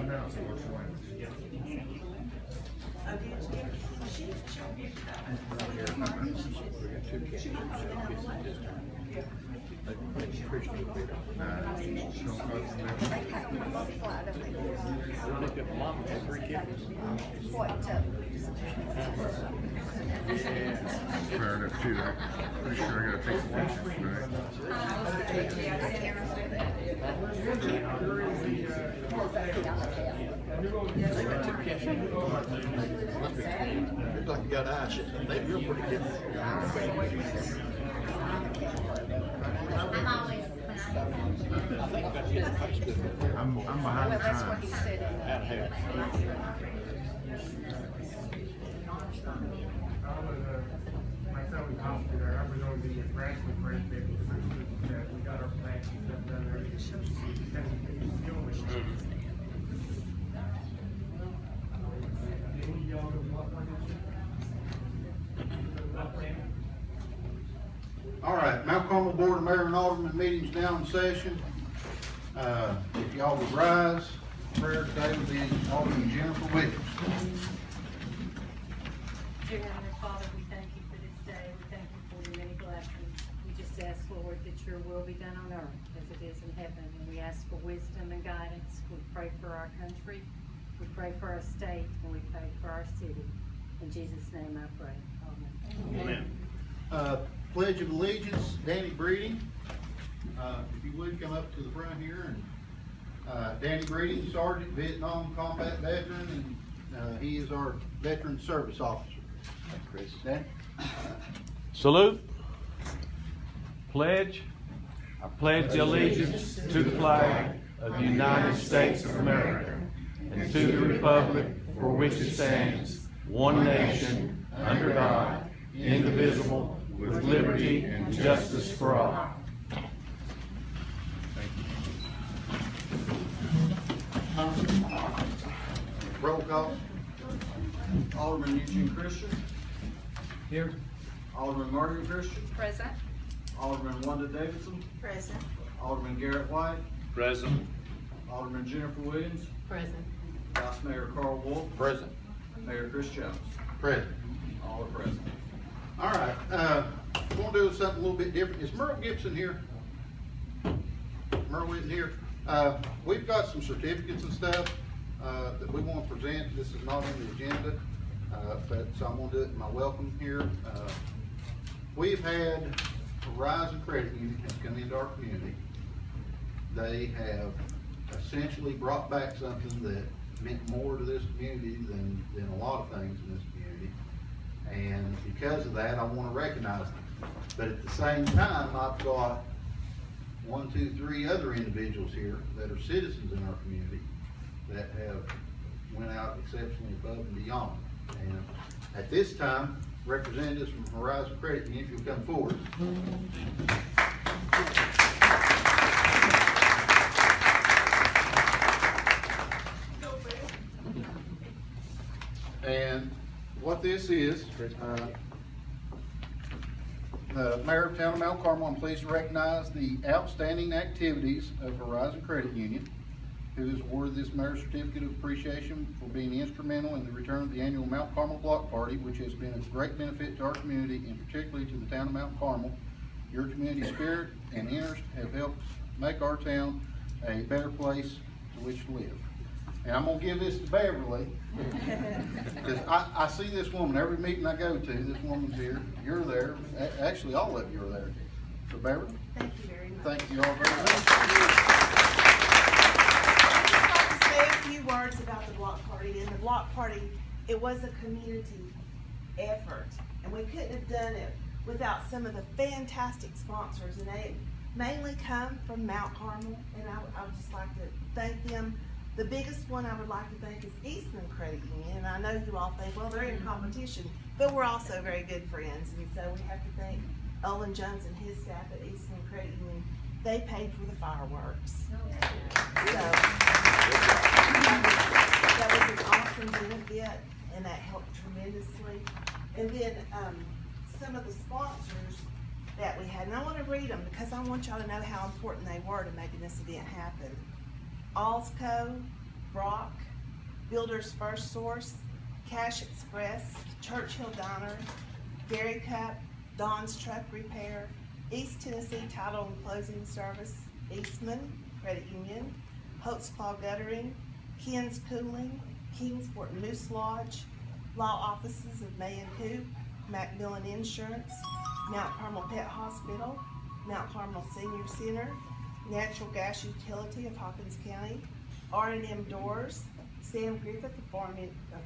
minutes, it works away. Fair enough too. I'm pretty sure I gotta take the pictures tonight. Looks like you got eyes. They feel pretty good. I'm behind the That's what times. he said in My son was hospital there. I was on the wrestling president. We got our plans and stuff done there. All right, Mount Carmel Board of Mayor and Alderman meetings now in session. If y'all would rise, prayer today will be Alderman Jennifer Williams. Dear Heavenly Father, we thank you for this day. We thank you for your many blessings. We just ask, Lord, that your will be done on earth as it is in heaven. And we ask for wisdom and guidance. We pray for our country. We pray for our state. And we pray for our city. In Jesus' name I pray. Amen. Amen. Pledge of Allegiance, Danny Breeding. If you would come up to the front here. And Danny Breeding, Sergeant, Vietnam combat veteran, and he is our Veteran Service Officer. Chris. Dan? Salute. Pledge. I pledge allegiance to the flag of the United States of America and to the republic for which it stands, one nation, under God, indivisible, with liberty and justice for all. Roll call. Alderman Eugene Christian. Here. Alderman Margaret Christian. Present. Alderman Wanda Davidson. Present. Alderman Garrett White. Present. Alderman Jennifer Williams. Present. Vice Mayor Carl Wolf. Present. Mayor Chris Jones. Present. All are present. All right, we're gonna do something a little bit different. Is Merle Gibson here? Merle isn't here. We've got some certificates and stuff, that we want to present. This is not on the agenda, but so I'm gonna do it in my welcome here. We've had Horizon Credit Union has come into our community. They have essentially brought back something that meant more to this community than a lot of things in this community. And because of that, I want to recognize them. But at the same time, I've got 1, 2, 3 other individuals here that are citizens in our community that have went out exceptionally above and beyond. And at this time, representatives from Horizon Credit Union, if you'll come forward. And what this is, the Mayor of Town of Mount Carmel, I'm pleased to recognize the outstanding activities of Horizon Credit Union, who is awarded this Mayor's Certificate of Appreciation for being instrumental in the return of the annual Mount Carmel Block Party, which has been of great benefit to our community and particularly to the town of Mount Carmel. Your community spirit and interest have helped make our town a better place to which to live. And I'm gonna give this to Beverly, because I see this woman every meeting I go to. This woman's here, you're there, actually all of you are there. So Beverly, Thank you very much. thank you all very much. I'd just like to say a few words about the block party. And the block party, it was a community effort, and we couldn't have done it without some of the fantastic sponsors, and they mainly come from Mount Carmel, and I would just like to thank them. The biggest one I would like to thank is Eastman Credit Union, and I know you all think, well, they're in competition, but we're also very good friends, and so we have to thank Olin Jones and his staff at Eastman Credit Union. They paid for the fireworks. So, that was an awesome benefit, and that helped tremendously. And then, some of the sponsors that we had, and I wanna read them because I want y'all to know how important they were to making this event happen. Allsco, Brock, Builder's First Source, Cash Express, Churchill Diner, Dairy Cup, Don's Truck Repair, East Tennessee Title and Closing Service, Eastman Credit Union, Holt's Claw Guttering, Ken's Cooling, Kingsport Moose Lodge, Law Offices of May and Coop, Macmillan Insurance, Mount Carmel Pet Hospital, Mount Carmel Senior Center, Natural Gas Utility of Hawkins County, R&M Doors, Sam Griffith of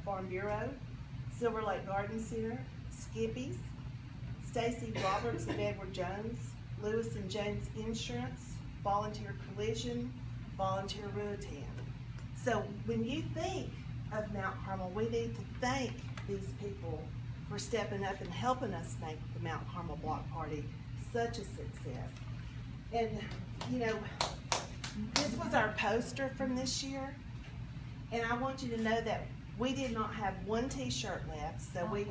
Farm Bureau, Silver Lake Garden Center, Skippy's, Stacy Roberts of Edward Jones, Lewis and James Insurance, Volunteer Collision, Volunteer Ruatan. So when you think of Mount Carmel, we need to thank these people for stepping up and helping us make the Mount Carmel Block Party such a success. And, you know, this was our poster from this year, and I want you to know that we did not have one t-shirt left, so we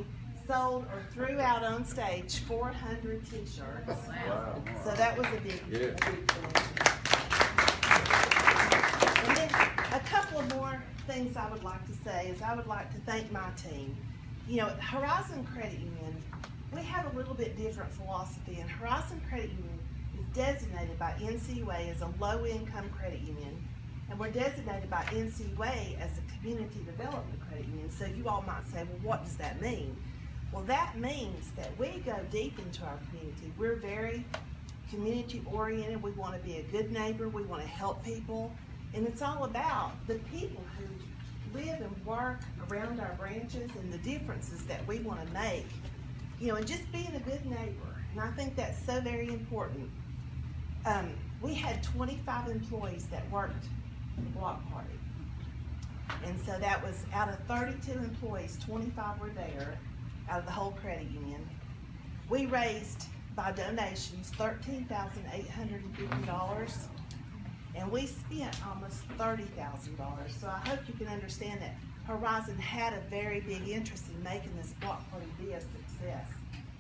sold or threw out on stage 400 t-shirts. Wow. So that was a big thing. And then a couple of more things I would like to say is I would like to thank my team. You know, at Horizon Credit Union, we have a little bit different philosophy, and Horizon Credit Union is designated by NCUA as a low-income credit union, and we're designated by NCUA as a community development credit union. So you all might say, well, what does that mean? Well, that means that we go deep into our community. We're very community-oriented. We want to be a good neighbor. We want to help people. And it's all about the people who live and work around our branches and the differences that we want to make. You know, and just being a good neighbor. And I think that's so very important. We had 25 employees that worked the block party. And so that was out of 32 employees, 25 were there out of the whole credit union. We raised, by donations, $13,850, and we spent almost $30,000. So I hope you can understand that Horizon had a very big interest in making this block party be a success.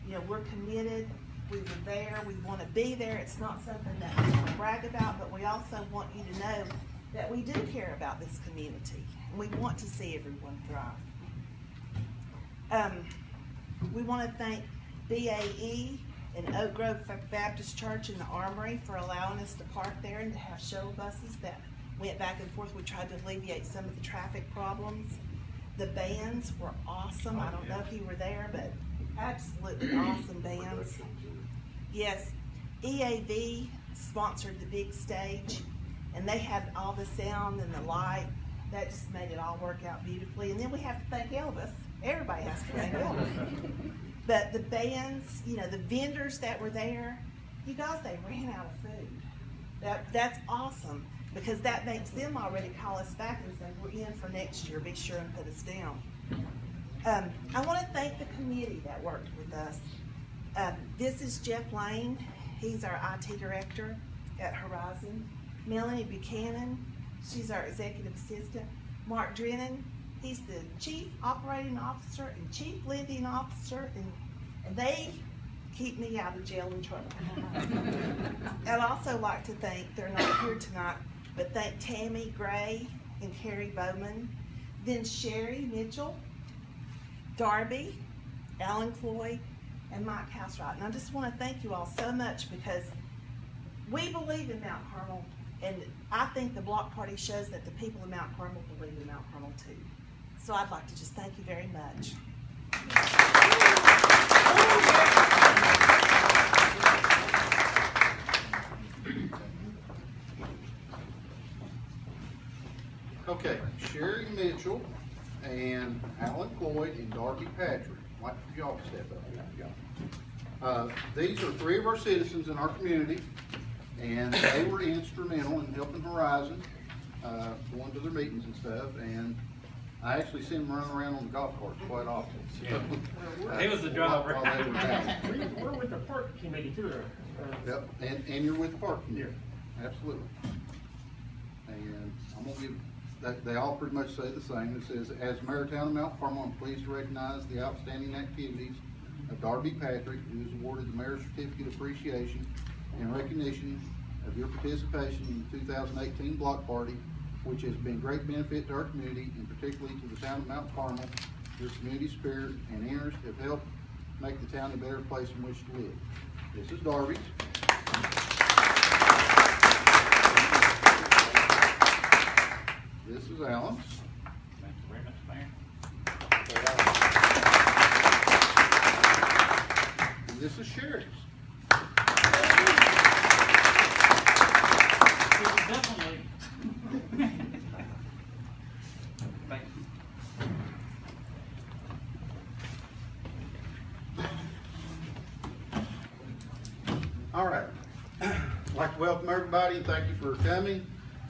You know, we're committed, we were there, we want to be there. It's not something that we want to brag about, but we also want you to know that we do care about this community, and we want to see everyone thrive. We want to thank BAE and Oak Grove Baptist Church and the Armory for allowing us to park there and to have shuttle buses that went back and forth. We tried to alleviate some of the traffic problems. The bands were awesome. I don't know if you were there, but absolutely awesome bands. Yes, EAV sponsored the big stage, and they had all the sound and the light. That just made it all work out beautifully. And then we have to thank Elvis. Everybody has to thank Elvis. But the bands, you know, the vendors that were there, you guys, they ran out of food. That's awesome, because that makes them already call us back and say, we're in for next year, be sure and put us down. I want to thank the committee that worked with us. This is Jeff Lane. He's our IT director at Horizon. Melanie Buchanan, she's our executive assistant. Mark Drennan, he's the chief operating officer and chief lending officer, and they keep me out of jail and trouble. I'd also like to thank, they're not here tonight, but thank Tammy Gray and Carrie Bowman, then Sherry Mitchell, Darby, Alan Cloyd, and Mike Housewright. And I just want to thank you all so much, because we believe in Mount Carmel, and I think the block party shows that the people of Mount Carmel believe in Mount Carmel too. So I'd like to just thank you very much. Okay, Sherry Mitchell and Alan Cloyd and Darby Patrick. I'd like for y'all to step up here. These are three of our citizens in our community, and they were instrumental in helping Horizon, going to their meetings and stuff, and I actually see them running around on the golf carts quite often. So, He was the driver. while they were down. We're with the park committee too. Yep, and you're with the park committee. Absolutely. And I'm gonna give, that, they all pretty much say the same. It says, as Mayor Town of Mount Carmel, I'm pleased to recognize the outstanding activities of Darby Patrick, who is awarded the Mayor's Certificate of Appreciation in recognition of your participation in the 2018 block party which has been great benefit to our community and particularly to the town of Mount Carmel. Your community spirit and interest have helped make the town a better place in which to live. This is Darby's. This is Alan's. Thank you very much, Mayor. And this is Sherry's. Definitely. Thank you. All right. I'd like to welcome everybody and thank you for coming.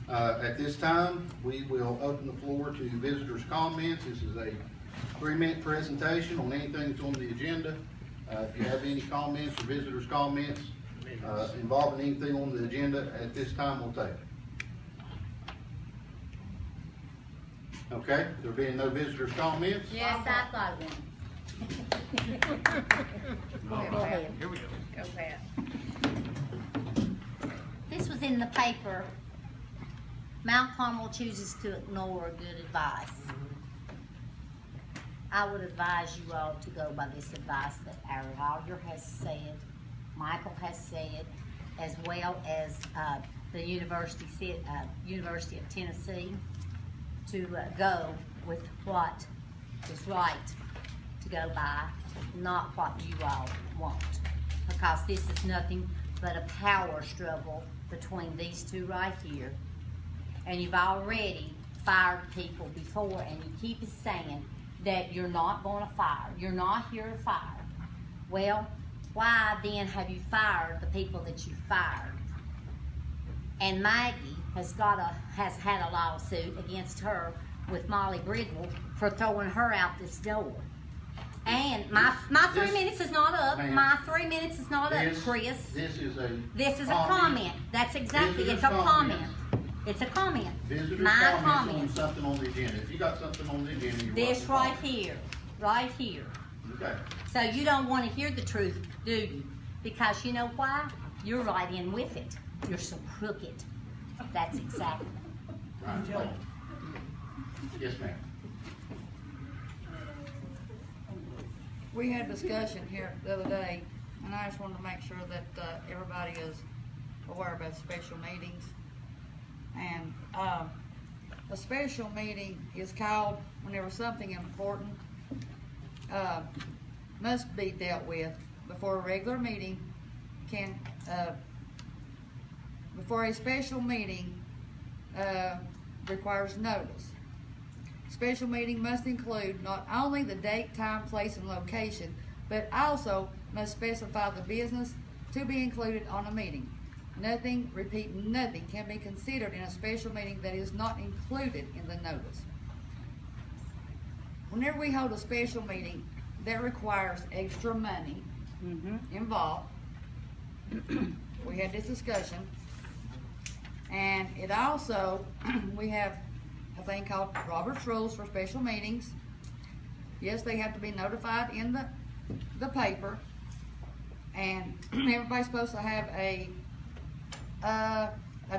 At this time, we will open the floor to visitors' comments. This is a 3-minute presentation on anything that's on the agenda. If you have any comments or visitors' comments involving anything on the agenda, at this time we'll take it. Okay, there being no visitors' comments? Yes, I thought one. Go ahead. Here we go. Go ahead. This was in the paper. Mount Carmel chooses to ignore good advice. I would advise you all to go by this advice that our lawyer has said, Michael has said, as well as the University of Tennessee, to go with what is right to go by, not what you all want. Because this is nothing but a power struggle between these two right here. And you've already fired people before, and you keep saying that you're not going to fire. You're not here to fire. Well, why then have you fired the people that you fired? And Maggie has had a lawsuit against her with Molly Bridwell for throwing her out this door. And my 3 minutes is not up. My 3 minutes is not up, Chris. This is a comment. That's exactly, it's a comment. It's a comment. Visitors' My comments on comment. something on the agenda. If you got something on the agenda, you're This welcome right here, right here. to talk. Okay. So you don't want to hear the truth, do you? Because you know why? You're right in with it. You're so crooked. That's exactly. Right. Yes, ma'am. We had a discussion here the other day, and I just wanted to make sure that everybody is aware about special meetings. And a special meeting is called whenever something important must be dealt with before a regular meeting can, before a special meeting requires notice. Special meeting must include not only the date, time, place, and location, but also must specify the business to be included on a meeting. Nothing, repeat, nothing can be considered in a special meeting that is not included in the notice. Whenever we hold a special meeting, that requires extra money involved. We had this discussion. And it also, we have a thing called Robert's Rules for special meetings. Yes, they have to be notified in the paper. And everybody's supposed to have a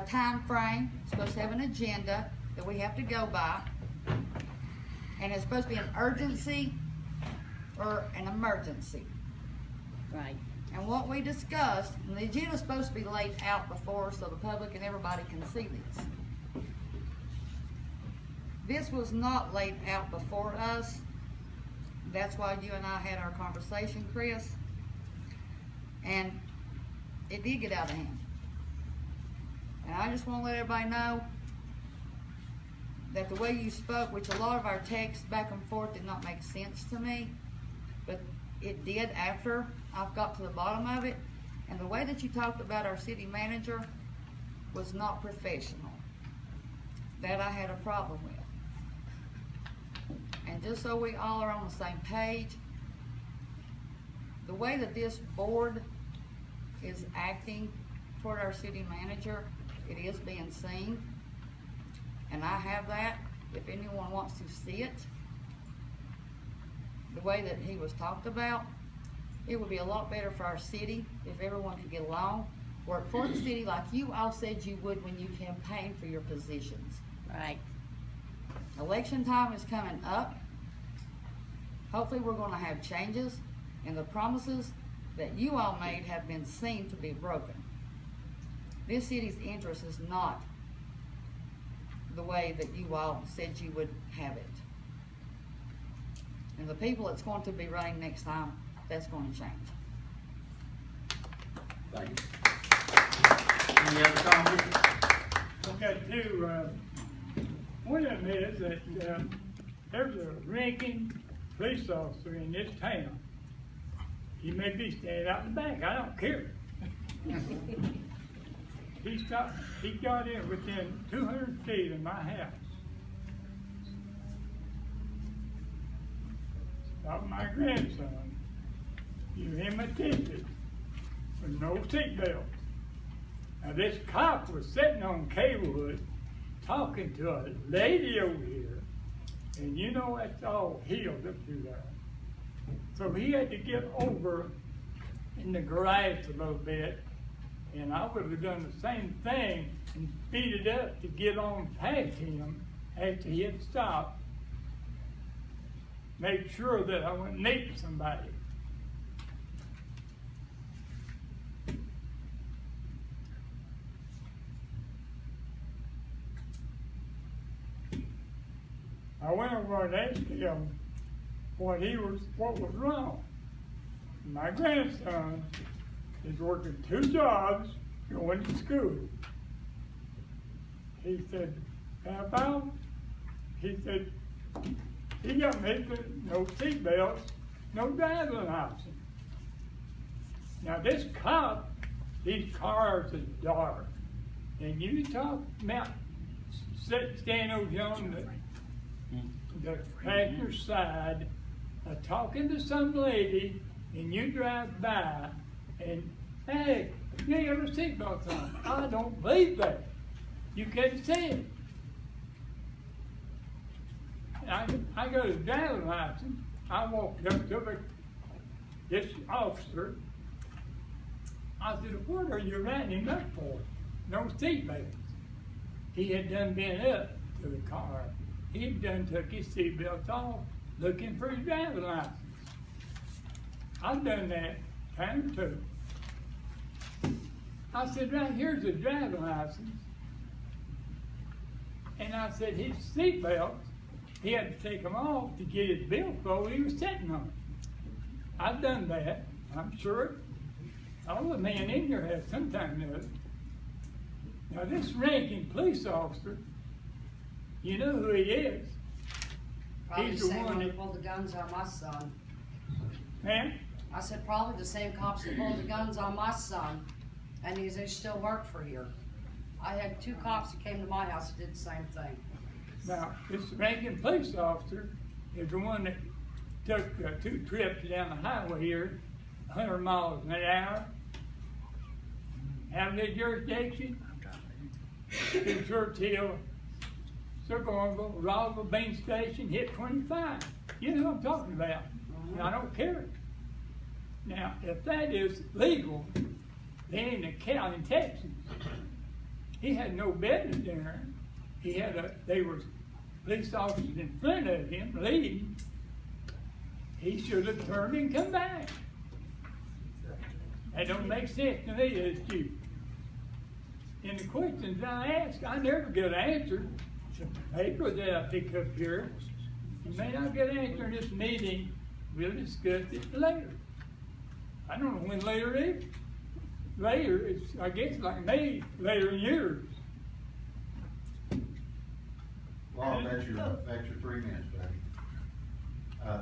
time frame, supposed to have an agenda that we have to go by, and it's supposed to be an urgency or an emergency. Right. And what we discussed, and the agenda is supposed to be laid out before so the public and everybody can see this. This was not laid out before us. That's why you and I had our conversation, Chris. And it did get out of hand. And I just want to let everybody know that the way you spoke, which a lot of our texts back and forth did not make sense to me, but it did after I've got to the bottom of it. And the way that you talked about our city manager was not professional. That I had a problem with. And just so we all are on the same page, the way that this board is acting toward our city manager, it is being seen. And I have that, if anyone wants to see it, the way that he was talked about, it would be a lot better for our city if everyone could get along, work for the city like you all said you would when you campaigned for your positions. Right. Election time is coming up. Hopefully, we're gonna have changes, and the promises that you all made have been seen to be broken. This city's interest is not the way that you all said you would have it. And the people that's going to be running next time, that's gonna change. Thank you. Any other comments? Okay, too, one of them is that, there's a ranking police officer in this town. He may be standing out in the back, I don't care. He got in within 200 feet of my house. Stopped my grandson, give him a ticket with no seatbelt. Now this cop was sitting on Kaywood talking to a lady over here, and you know that's all healed up through there. So he had to get over in the garage a little bit, and I would have done the same thing and speeded up to get on past him after he had stopped. Make sure that I wouldn't meet somebody. I went over and asked him what was wrong. My grandson is working 2 jobs, going to school. He said, Papa, he said, he got me for no seatbelts, no driving license. Now this cop, these cars are dark, and you talk about standing over on the passenger side, talking to some lady, and you drive by, and hey, you ain't got no seatbelts on. I don't believe that. You can't see it. I got a driving license. I walked up to this officer. I said, what are you writing him up for? No seatbelts. He had done been up to the car. He had done took his seatbelt off, looking for his driving license. I've done that time or 2. I said, right here's a driving license. And I said, his seatbelt, he had to take them off to get his billfold he was sitting on. I've done that. I'm sure all the men in here have sometime knows. Now this ranking police officer, you know who he is. Probably He's the the same one one that, that pulled the guns on my son. man, I said, probably the same cops that pulled the guns on my son, and they still work for here. I had 2 cops that came to my house that did the same thing. now this ranking police officer is the one that took 2 trips down the highway here, 100 miles an hour. Out of their jurisdiction, to Churchill, Circle, Roswell, Bain Station, hit 25. You know what I'm talking about. And I don't care. Now, if that is legal, they ain't a county in Texas. He had no business there. They were police officers in front of him, leading. He should have turned and come back. That don't make sense to me as you. And the questions I ask, I never get an answer. The paper that I pick up here, you may not get an answer in this meeting. We'll discuss it later. I don't know when later is. Later, it's, I guess like me, later in years. Laura, that's your 3 minutes, baby.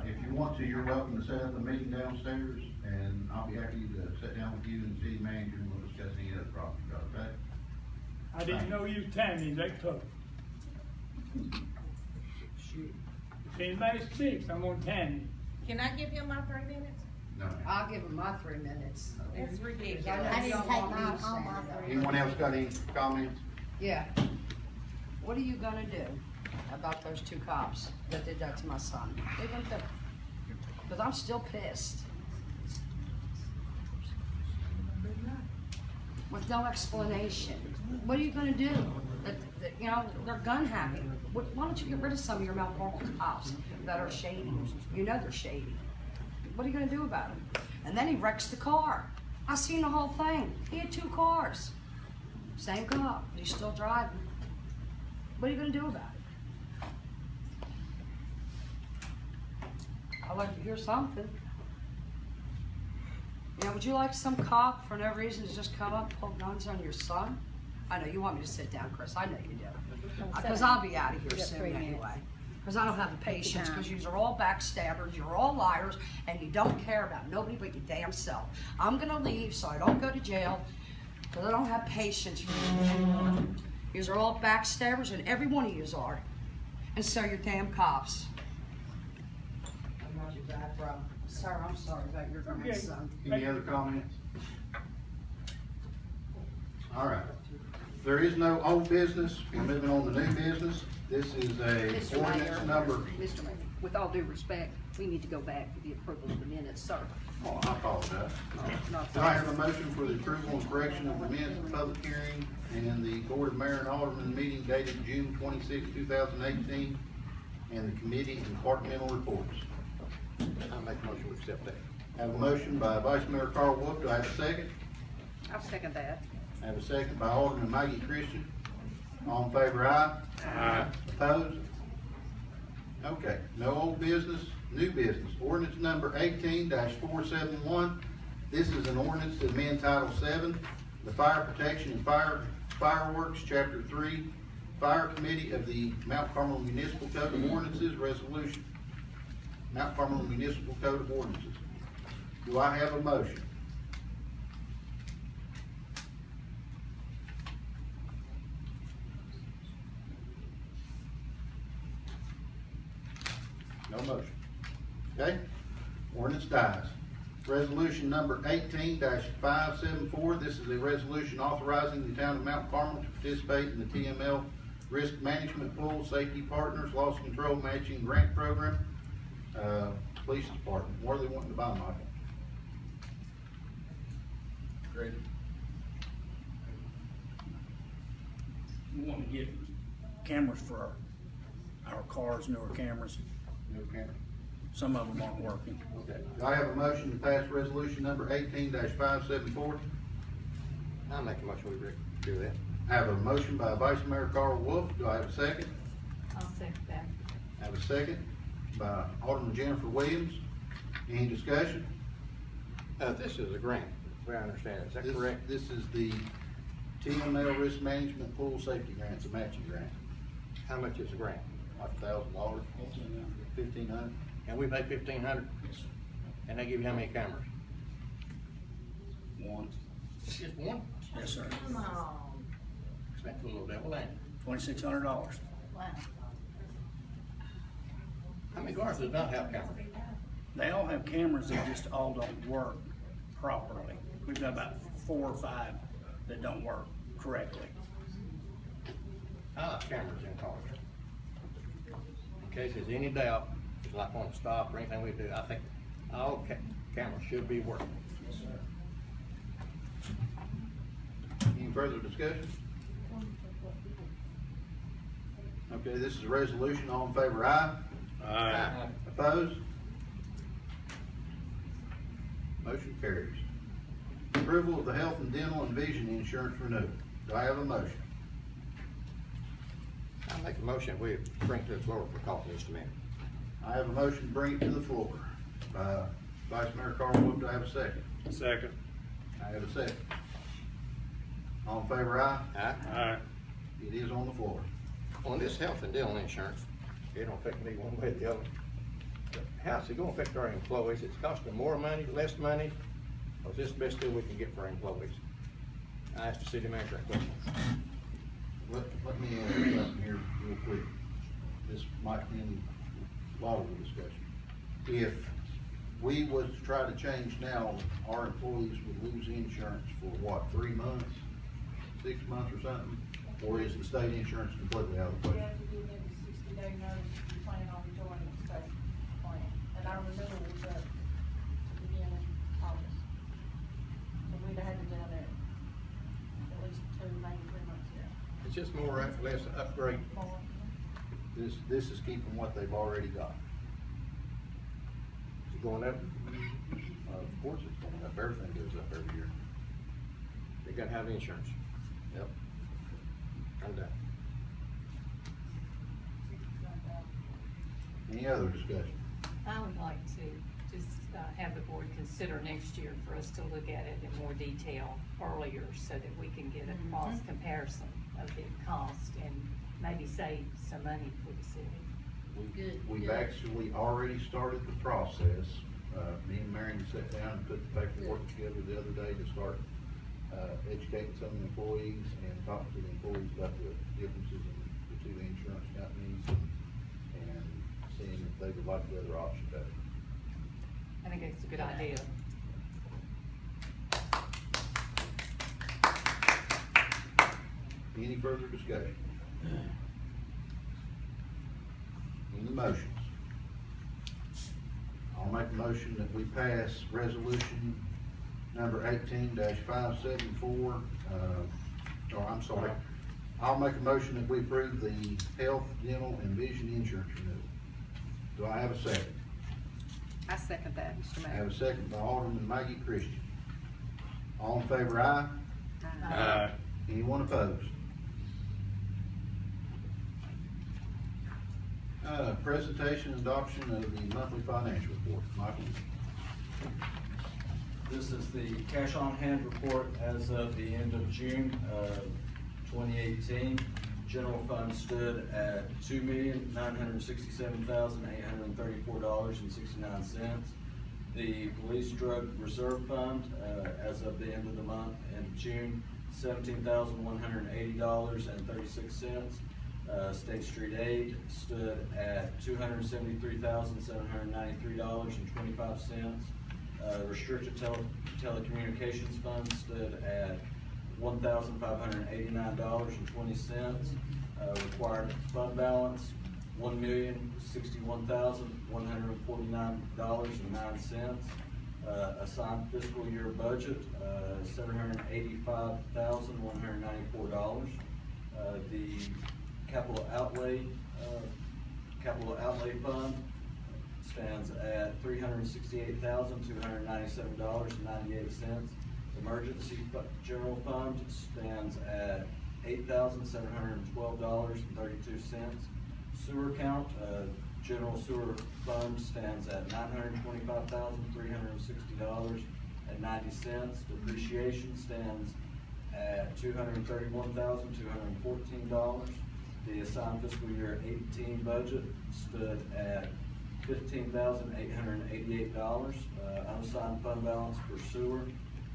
If you want to, you're welcome to set up a meeting downstairs, and I'll be happy to sit down with you and the city manager, and we'll discuss any other problems you got, okay? I didn't know you was Tammy, that close. If anybody speaks, I'm on Tammy. Can I give him my 3 minutes? No, ma'am. I'll give him my 3 minutes. That's ridiculous. I know I you didn't don't take want me my, to all stand my up. 3. Anyone else got any comments? Yeah. What are you gonna do about those 2 cops that did that to my son? What are you gonna do? Because I'm still pissed. With no explanation. What are you gonna do? you know, they're gun happy. Why don't you get rid of some of your Malcolm cops that are shady? You know they're shady. What are you gonna do about it? And then he wrecks the car. I seen the whole thing. He had 2 cars. Same cop, he's still driving. What are you gonna do about it? I'd like to hear something. You know, would you like some cop for no reason to just come up and pull guns on your son? I know, you want me to sit down, Chris, I know you do. Because I'll be out of here soon anyway. Because I don't have the patience, because you are all backstabbers, you're all liars, and you don't care about nobody but your damn self. I'm gonna leave so I don't go to jail, because I don't have patience for you anymore. You are all backstabbers, and every one of you are. And so you're damn cops. I'm not your bad bro. Sir, I'm sorry about your grandson. Any other comments? All right. There is no old business. We're moving on to new business. This is a ordinance number. Mr. Mayor, with all due respect, we need to go back for the approval of the minutes, sir. Oh, I apologize. Not Do I have a motion for the approval and correction of the minutes of public hearing and the Board of Mayor and Alderman meeting dated June 26, 2018, and the committee and departmental reports? I make a motion to accept that. I have a motion by Vice Mayor Carl Wolf. Do I have a second? I'll second that. I have a second by Alderman Maggie Christian. All in favor, aye? Aye. Opposed? Okay, no old business, new business. Ordinance number 18-471. This is an ordinance to amend Title 7, the Fire Protection and Fireworks, Chapter 3, Fire Committee of the Mount Carmel Municipal Code of Ordinances Resolution. Mount Carmel Municipal Code of Ordinances. Do I have a motion? No motion. Okay? Ordinance dies. Resolution number 18-574. This is a resolution authorizing the town of Mount Carmel to participate in the TML Risk Management Pool Safety Partners Loss Control Matching Grant Program. Police Department. What are they wanting to buy, Michael? Great. We want to get cameras for our cars, newer cameras. No camera. Some of them aren't working. Okay. Do I have a motion to pass resolution number 18-574? I'll make a motion we do that. I have a motion by Vice Mayor Carl Wolf. Do I have a second? I'll second that. I have a second by Alderman Jennifer Williams. Any discussion? This is a grant, the way I understand it. Is that This- correct? This is the TML Risk Management Pool Safety Grant. It's a matching grant. How much is the grant? Like $1,000, 1,500. And we pay $1,500? And they give you how many cameras? One. Just one? Yes, sir. Come on. That's a little devil, ain't it? $2,600. Wow. How many cars does not have cameras? They all have cameras that just all don't work properly. We've got about 4 or 5 that don't work correctly. I like cameras in cars. In case there's any doubt, just like on a stop or anything we do, I think all cameras should be working. Any further discussion? Okay, this is a resolution. All in favor, aye? Aye. Opposed? Motion carries. Approval of the health and dental and vision insurance renewal. Do I have a motion? I make a motion, we bring it to the floor for call just a minute. I have a motion to bring it to the floor. Vice Mayor Carl Wolf, do I have a second? Second. I have a second. All in favor, aye? Aye. It is on the floor. On this health and dental insurance, it don't affect me one way or the other. But how's it gonna affect our employees? It's costing more money, less money? Or is this the best deal we can get for our employees? I asked the city manager that question. Let me add something here real quick. This might end a lot of the discussion. If we was to try to change now, our employees would lose insurance for what, 3 months, 6 months or something? Or is the state insurance completely out of the We question? have to give them a 60-day notice if you plan on joining the state plan. And our renewal was up beginning August. So we'd have had to done it at least 2, maybe 3 months ago. Is It's just more or less an upgrade. This is keeping what they've already got. It's going up. Of course it's going up, everything goes up every year. They gotta have insurance. Yep. I'm done. Any other discussion? I would like to just have the board consider next year for us to look at it in more detail earlier so that we can get a cost comparison of the cost and maybe save some money for the city. We've actually already started the process. Me and Marion sat down and put the paperwork together the other day to start educating some of the employees and talking to the employees about the differences in the two insurance companies and seeing if they would like the other option better. I think it's a good idea. Any further discussion? Any motions? I'll make a motion that we pass resolution number 18-574, I'll make a motion that we approve the health, dental, and vision insurance renewal. Do I have a second? I second that, Mr. I have Mayor. a second by Alderman Maggie Christian. All in favor, aye? Anyone opposed? Presentation and adoption of the monthly financial report. Michael? This is the cash on hand report as of the end of June 2018. General fund stood at $2,967,834.69. The police drug reserve fund, as of the end of the month, end of June, $17,180.36. State Street Aid stood at $273,793.25. Restricted telecommunications fund stood at $1,589.20. Required fund balance, $1,061,149.09. Assigned fiscal year budget, $785,194. The capital outlay fund stands at $368,297.98. Emergency general fund stands at $8,712.32. Sewer count, general sewer fund stands at $925,360.90. Depreciation stands at $231,214. The assigned fiscal year 18 budget stood at $15,888. Unassigned fund balance for sewer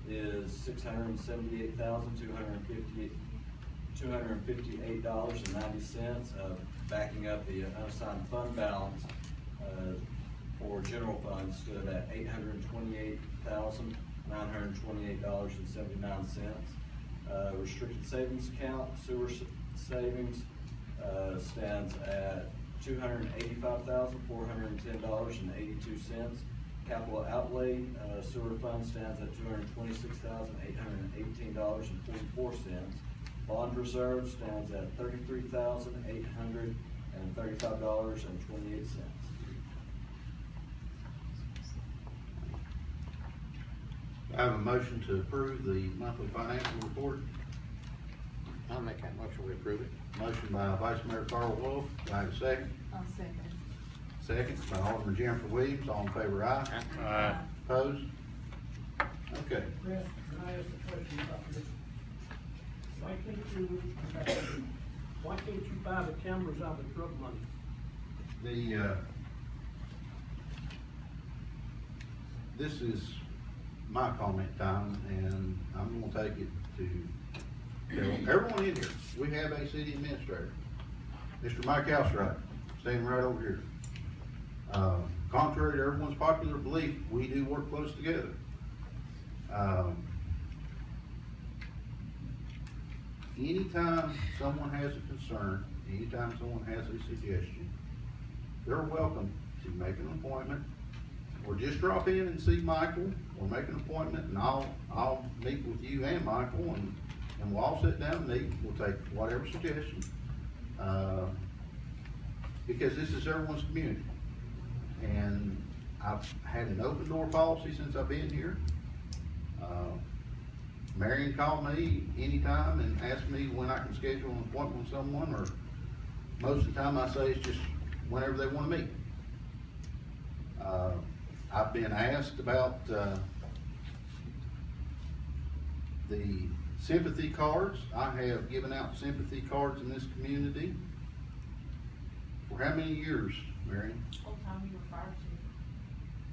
is $258.90. Backing up the unassigned fund balance for general funds stood at $828,928.79. Restricted savings account, sewer savings stands at $285,410.82. Capital outlay, sewer fund stands at $226,818.44. Bond reserve stands at $33,835.28. I have a motion to approve the monthly financial report. I'll make that motion, we approve it. Motion by Vice Mayor Carl Wolf. Do I have a second? I'll second. Second by Alderman Jennifer Williams. All in favor, aye? Aye. Opposed? Okay. Chris, can I ask a question about this? Why can't you buy the cameras out of drug money? This is my comment time, and I'm gonna take it to everyone in here. We have a city administrator, Mr. Mike Houseright, standing right over here. Contrary to everyone's popular belief, we do work close together. Anytime someone has a concern, anytime someone has a suggestion, they're welcome to make an appointment, or just drop in and see Michael, or make an appointment, and I'll meet with you and Michael, and and we'll all sit down and meet, we'll take whatever suggestion, because this is everyone's community. And I've had an open door policy since I've been here. Marion called me anytime and asked me when I can schedule an appointment with someone, or most of the time I say it's just whenever they want to meet. I've been asked about, the sympathy cards. I have given out sympathy cards in this community for how many years, Marion? Whole time you were fire chief.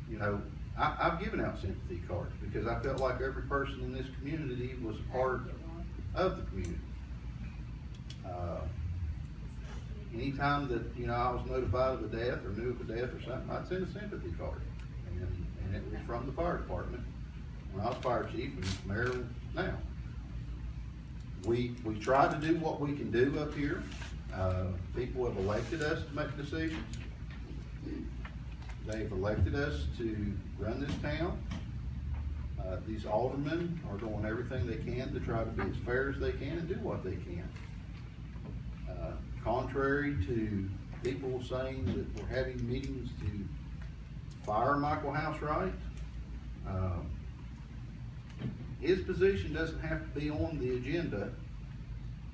You know, I've given out sympathy cards because I felt like every person in this community was a part of the community. Anytime that, you know, I was notified of a death or knew of a death or something, I'd send a sympathy card. And it was from the fire department when I was fire chief and mayor now. We try to do what we can do up here. People have elected us to make decisions. They've elected us to run this town. These aldermen are doing everything they can to try to be as fair as they can and do what they can. Contrary to people saying that we're having meetings to fire Michael Housewright, his position doesn't have to be on the agenda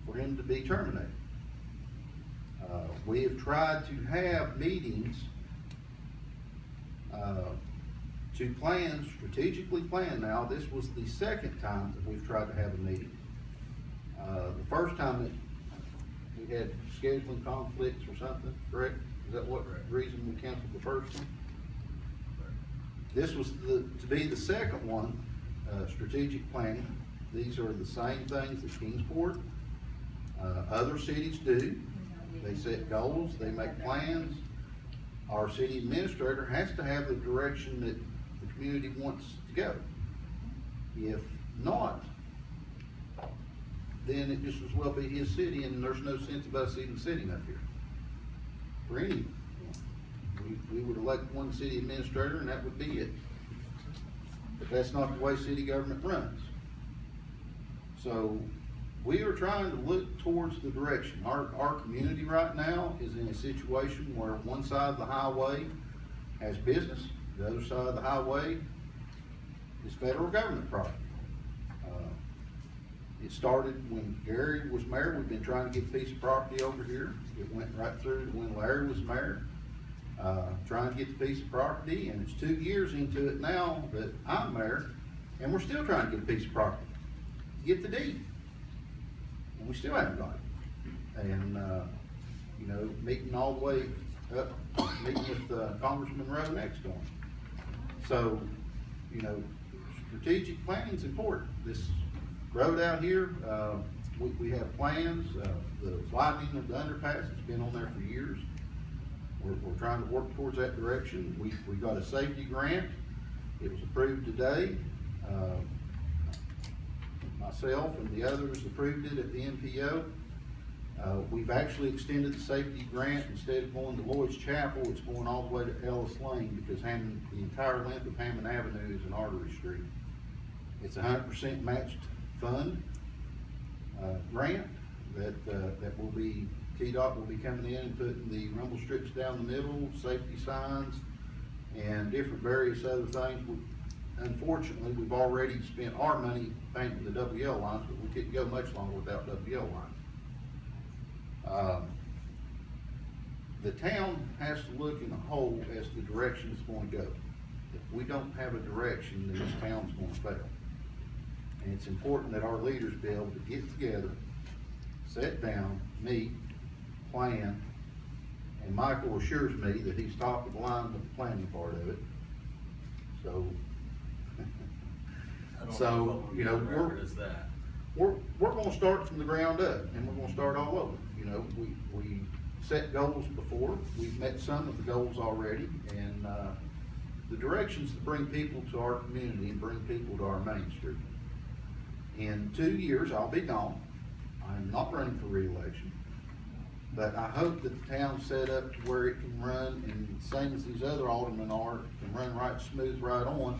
for him to be terminated. We have tried to have meetings to strategically plan. Now, this was the second time that we've tried to have a meeting. The first time that we had scheduling conflicts or something, correct? Is that what reason we canceled the first one? This was to be the second one, strategic planning. These are the same things that Kingsport, other cities do. They set goals, they make plans. Our city administrator has to have the direction that the community wants to go. If not, then it just as well be his city, and there's no sense of us even sitting up here for anyone. We would elect one city administrator and that would be it. But that's not the way city government runs. So we are trying to look towards the direction. Our community right now is in a situation where one side of the highway has business, the other side of the highway is federal government property. It started when Gary was mayor. We've been trying to get a piece of property over here. It went right through to when Larry was mayor. Trying to get the piece of property, and it's 2 years into it now that I'm mayor, and we're still trying to get a piece of property, get the deed, and we still haven't got it. And you know, meeting all the way up, meeting with Congressman Rowe next door. So, you know, strategic planning is important. This road out here, we have plans. The widening of the underpass has been on there for years. We're trying to work towards that direction. We got a safety grant. It was approved today. Myself and the others approved it at the MPO. We've actually extended the safety grant. Instead of going to Lloyd's Chapel, it's going all the way to Ellis Lane, because the entire length of Hammond Avenue is an artery street. It's 100% matched fund grant that will be, TDOT will be coming in and putting the rumble strips down the middle, safety signs, and different various other things. Unfortunately, we've already spent our money painting the WL lines, but we couldn't go much longer without WL lines. The town has to look in a whole as the direction it's going to go. If we don't have a direction, then this town's going to fail. And it's important that our leaders be able to get together, sit down, meet, plan, and Michael assures me that he's top of the line with the planning part of it. So, you know, we're gonna start from the ground up, and we're gonna start all over. You know, we set goals before, we've met some of the goals already, and the directions to bring people to our community and bring people to our main street. In 2 years, I'll be gone. I'm not running for re-election, but I hope that the town's set up to where it can run, and same as these other aldermen are, can run right smooth right on,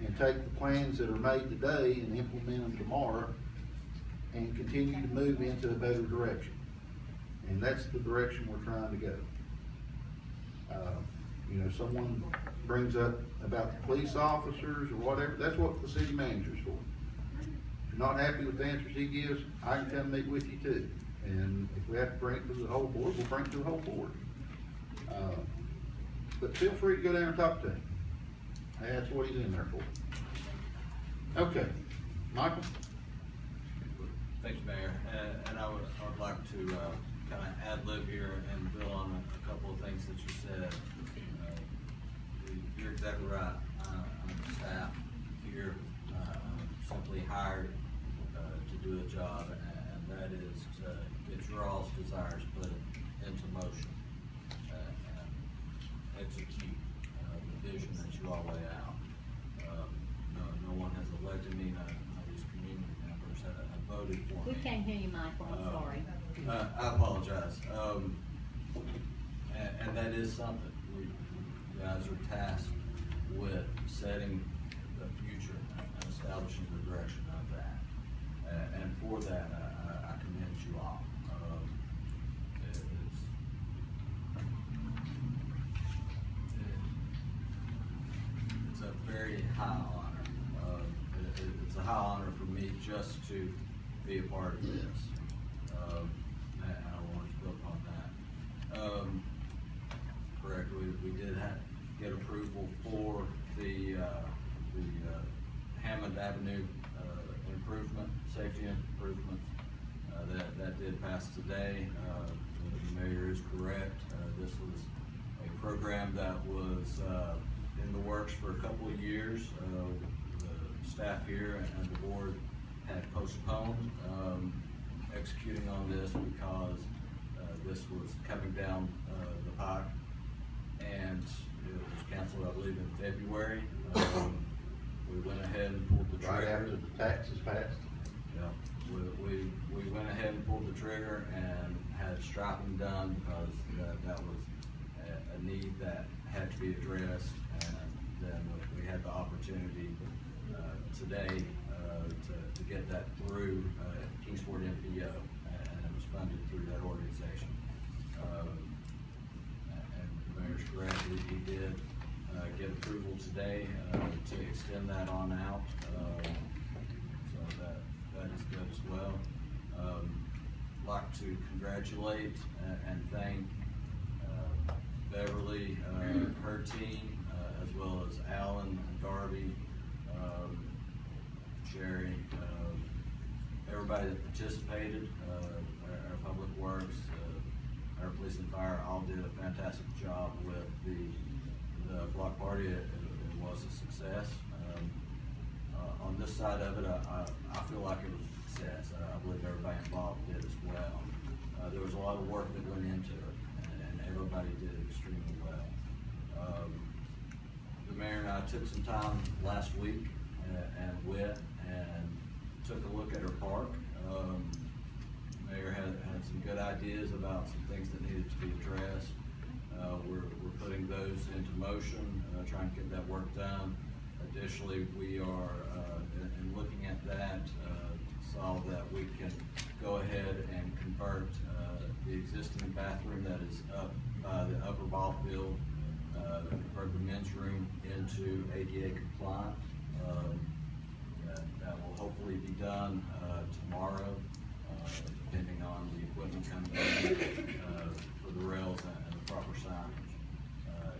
and take the plans that are made today and implement them tomorrow and continue to move into a better direction. And that's the direction we're trying to go. You know, someone brings up about the police officers or whatever, that's what the city manager's for. If you're not happy with the answers he gives, I can come meet with you too. And if we have to bring it to the whole board, we'll bring it to the whole board. But feel free to go down and talk to him. That's what he's in there for. Okay, Michael? Thanks, Mayor, and I would like to, kind of ad-lib here and build on a couple of things that you said. You're exactly right. I'm staff here, simply hired to do a job, and that is to get your all's desires put into motion and execute the vision that you all lay out. No one has elected me, none of these community members have voted for me. We can't hear you, Michael, I'm sorry. I apologize. And that is something. You guys are tasked with setting the future and establishing the direction of that. And for that, I commend you all. It's a very high honor. It's a high honor for me just to be a part of this. And I wanted to build upon that. Correct, we did get approval for the Hammond Avenue improvement, safety improvements. That did pass today. The mayor is correct. This was a program that was in the works for a couple of years. The staff here and the board had postponed executing on this because this was coming down the pipe, and it was canceled, I believe, in February. We went ahead and pulled the trigger. Right after the taxes passed? Yeah, we went ahead and pulled the trigger and had striping done because that was a need that had to be addressed, and then we had the opportunity today to get that through Kingsport MPO, and it was funded through that organization. And the mayor's correct, he did get approval today to extend that on out, so that is good as well. Like to congratulate and thank Beverly, her team, as well as Alan and Darby, Sherry, everybody that participated, our public works, our police and fire all did a fantastic job with the block party. It was a success. On this side of it, I feel like it was a success. I believe everybody involved did as well. There was a lot of work that went into it, and everybody did extremely well. The mayor and I took some time last week and went and took a look at her park. Mayor had some good ideas about some things that needed to be addressed. We're putting those into motion, trying to get that work done. Additionally, we are, in looking at that, saw that we can go ahead and convert the existing bathroom that is up by the upper ball field, convert the men's room into ADA compliant. That will hopefully be done tomorrow, depending on the equipment coming in for the rails and the proper signage.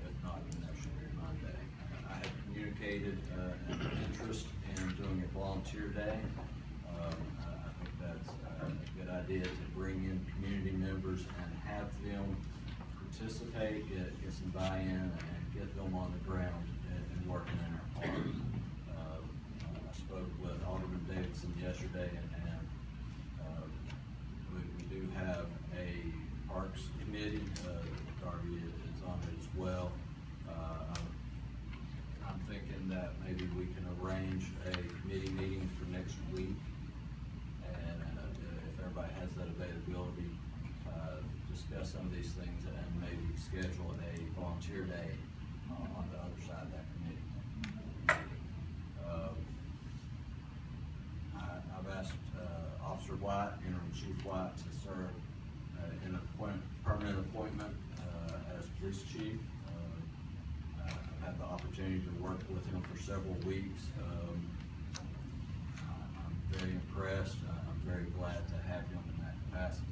If not, then that should be Monday. I have communicated an interest in doing a volunteer day. I think that's a good idea to bring in community members and have them participate, get some buy-in, and get them on the ground and working in our park. I spoke with Alderman Davidson yesterday, and we do have a parks committee. Darby is on it as well. I'm thinking that maybe we can arrange a committee meeting for next week, and if everybody has that availability, discuss some of these things and maybe schedule a volunteer day on the other side of that committee. I've asked Officer police chief. I've had the opportunity to work with him for several weeks. I'm very impressed. I'm very glad to have him in that capacity.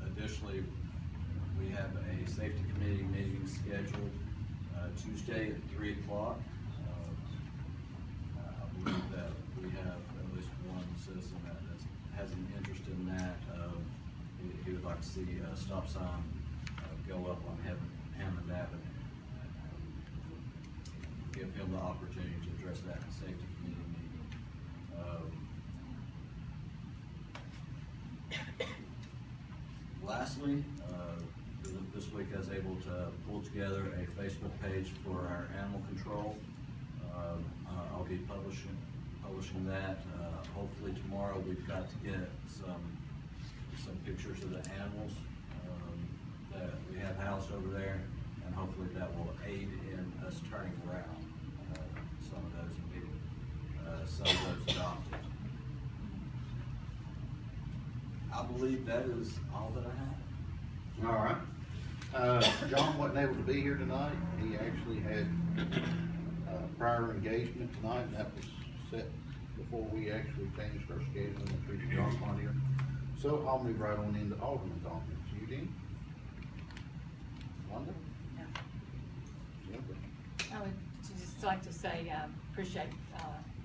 Additionally, we have a safety committee meeting scheduled Tuesday at 3 o'clock. I believe that we have at least one citizen that has an interest in that. He would like to see a stop sign go up on Hammond Avenue. Give him the opportunity to address that in the safety committee meeting. Lastly, this week I was able to pull together a Facebook page for our animal control. I'll be publishing that. Hopefully tomorrow we've got to get some pictures of the animals that we have housed over there, and hopefully that will aid in us turning around some of those and getting some of those adopted. I believe that is all that I have. All right. John wasn't able to be here tonight. He actually had prior engagement tonight, and that was set before we actually finished our scheduling and treated John on here. So I'll move right on into Alderman comments. You, Dean? Wanda? Jennifer? I would just like to say, appreciate,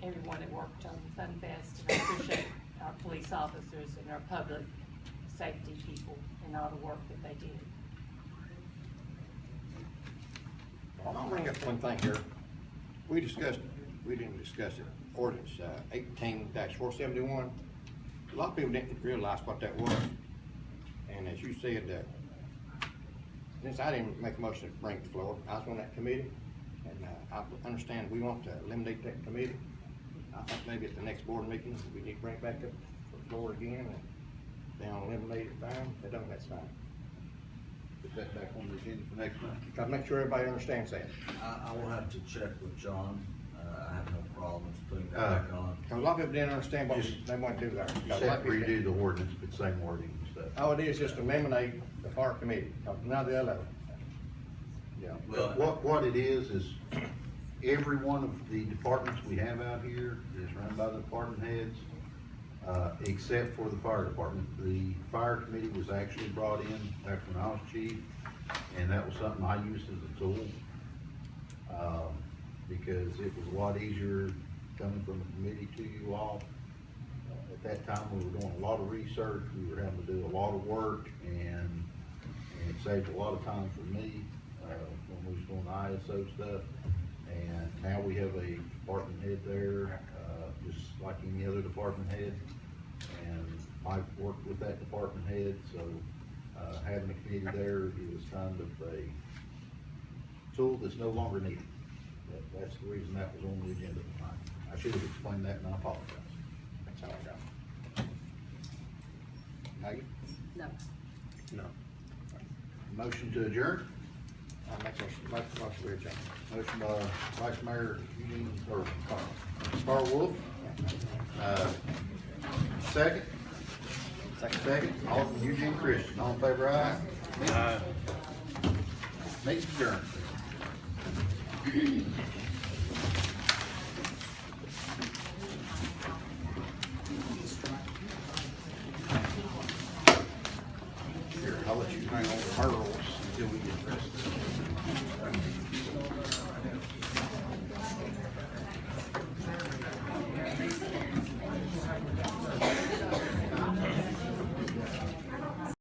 everyone that worked on Fun Fest, and I appreciate our police officers and our public safety people and all the work that they did. I'll bring up one thing here. We didn't discuss it, ordinance 18-471. A lot of people didn't realize what that was. And as you said, since I didn't make a motion to bring it to the floor, I was on that committee, and I understand we want to eliminate that committee. I think maybe at the next board meeting, we need to bring it back up to the floor again, and they don't eliminate it, fine. If they don't, that's fine. Put that back on the agenda for next month. Gotta make sure everybody understands that. I will have to check with John. I have no problems putting that back on. Cause a lot of people didn't understand what they want to do there. You said redo the ordinance, but same wording and stuff. All it is just eliminate the park committee, none of the other. Yeah, Well, what it is every one of the departments we have out here is run by the department heads, except for the fire department. The fire committee was actually brought in back when I was chief, and that was something I used as a tool, because it was a lot easier coming from the committee to you all. At that time, we were doing a lot of research, we were having to do a lot of work, and it saved a lot of time for me, when we was doing the ISO stuff. And now we have a department head there, just like any other department head. And Mike worked with that department head, so, having a committee there is kind of a tool that's no longer needed. That's the reason that was on the agenda tonight. I should have explained that, and I apologize. That's all I got. Maggie? No. No. Motion to adjourn? I'll make a motion to adjourn. Motion by Vice Mayor Eugene, or Carl Wolf. Second? Second. Alderman Eugene Christian. All in favor, aye? Aye. Meeting adjourned. Here, I'll let you hang on the hurdles until we get dressed.